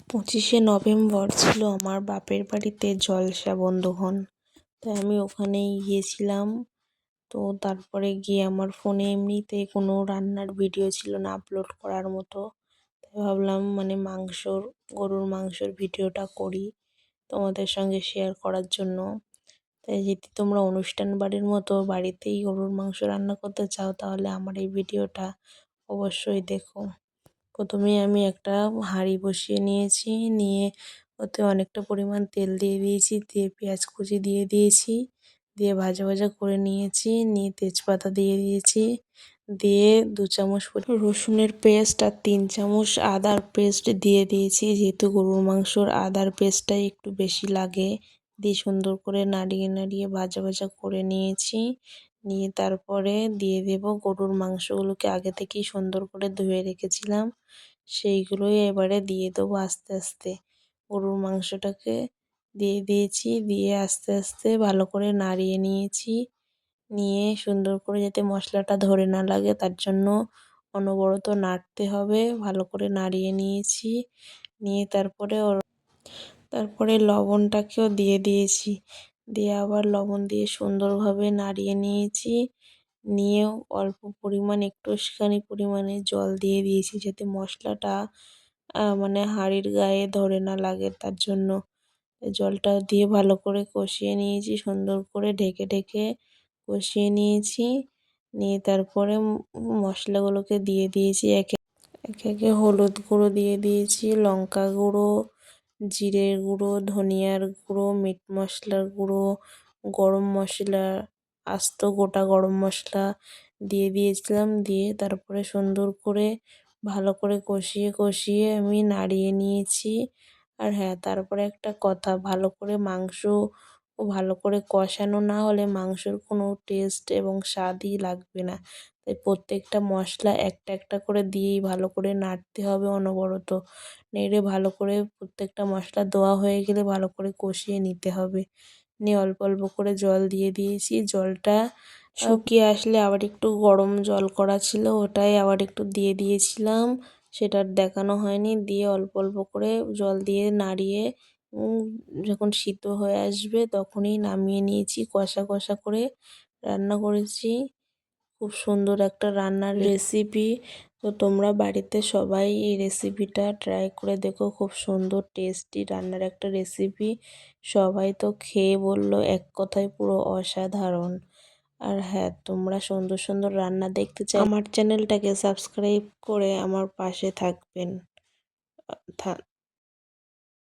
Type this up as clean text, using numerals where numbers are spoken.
25শে November ছিল আমার বাপের বাড়িতে জলসা বন্ধুগণ। তাই আমি ওখানেই গিয়েছিলাম। তো তারপরে গিয়ে আমার ফোনে এমনিতে কোনো রান্নার ভিডিও ছিল না আপলোড করার মতো। তাই ভাবলাম গরুর মাংসর ভিডিওটা করি তোমাদের সঙ্গে শেয়ার করার জন্য। তাই যদি তোমরা অনুষ্ঠান বাড়ির মতো বাড়িতেই গরুর মাংস রান্না করতে চাও তাহলে আমার এই ভিডিওটা অবশ্যই দেখো। প্রথমে আমি একটা হাঁড়ি বসিয়ে নিয়েছি, নিয়ে ওতে অনেকটা পরিমাণ তেল দিয়ে দিয়েছি, দিয়ে পেঁয়াজ কুচি দিয়ে দিয়েছি, দিয়ে ভাজা ভাজা করে নিয়েছি, নিয়ে তেজপাতা দিয়ে দিয়েছি, দিয়ে 2 চামচ রসুনের পেস্ট আর 3 চামচ আদার পেস্ট দিয়ে দিয়েছি, যেহেতু গরুর মাংসর আদার পেস্টটাই একটু বেশি লাগে। দিয়ে সুন্দর করে নাড়িয়ে নাড়িয়ে ভাজা ভাজা করে নিয়েছি, নিয়ে তারপরে দিয়ে দেব গরুর মাংসগুলোকে আগে থেকেই সুন্দর করে ধুয়ে রেখেছিলাম, সেইগুলোই এবারে দিয়ে দেবো আস্তে আস্তে। গরুর মাংসটাকে দিয়ে দিয়েছি, দিয়ে আস্তে আস্তে ভালো করে নাড়িয়ে নিয়েছি, নিয়ে সুন্দর করে যাতে মশলাটা ধরে না লাগে তার জন্য অনবরত নাড়তে হবে। ভালো করে নাড়িয়ে নিয়েছি, নিয়ে তারপরে লবণটাকেও দিয়ে দিয়েছি, দিয়ে আবার লবণ দিয়ে সুন্দরভাবে নাড়িয়ে নিয়েছি, নিয়েও অল্প পরিমাণ একটুখানি পরিমাণে জল দিয়ে দিয়েছি যাতে মশলাটা মানে হাঁড়ির গায়ে ধরে না লাগে তার জন্য। জলটা দিয়ে ভালো করে কষিয়ে নিয়েছি, সুন্দর করে ঢেকে ঢেকে কষিয়ে নিয়েছি, নিয়ে তারপরে মশলাগুলোকে দিয়ে দিয়েছি একে একে হলুদ গুঁড়ো দিয়ে দিয়েছি, লঙ্কা গুঁড়ো, জিরের গুঁড়ো, ধনিয়ার গুঁড়ো, মিট মশলার গুঁড়ো, গরম মশলা, আস্ত গোটা গরম মশলা দিয়ে দিয়েছিলাম। দিয়ে তারপরে সুন্দর করে ভালো করে কষিয়ে কষিয়ে আমি নাড়িয়ে নিয়েছি। আর হ্যাঁ, তারপরে একটা কথা, ভালো করে কষানো না হলে মাংসর কোনো টেস্ট এবং স্বাদই লাগবে না। তাই প্রত্যেকটা মশলা একটা একটা করে দিয়েই ভালো করে নাড়তে হবে অনবরত। নেড়ে ভালো করে প্রত্যেকটা মশলা দেওয়া হয়ে গেলে ভালো করে কষিয়ে নিতে হবে। নিয়ে অল্প অল্প করে জল দিয়ে দিয়েছি। জলটা শুকিয়ে আসলে আবার একটু গরম জল করা ছিল, ওটাই আবার একটু দিয়ে দিয়েছিলাম, সেটা আর দেখানো হয়নি। দিয়ে অল্প অল্প করে জল দিয়ে নাড়িয়ে যখন সিদ্ধ হয়ে আসবে তখনই নামিয়ে নিয়েছি। কষা কষা করে রান্না করেছি। খুব সুন্দর একটা রান্নার রেসিপি। তো তোমরা বাড়িতে সবাই এই রেসিপিটা ট্রাই করে দেখো। খুব সুন্দর টেস্টি রান্নার একটা রেসিপি। সবাই তো খেয়ে বলল এক কথায় পুরো অসাধারণ। আর হ্যাঁ, তোমরা সুন্দর সুন্দর রান্না দেখতে চাইলে আমার চ্যানেলটাকে সাবস্ক্রাইব করে আমার পাশে থাকবেন।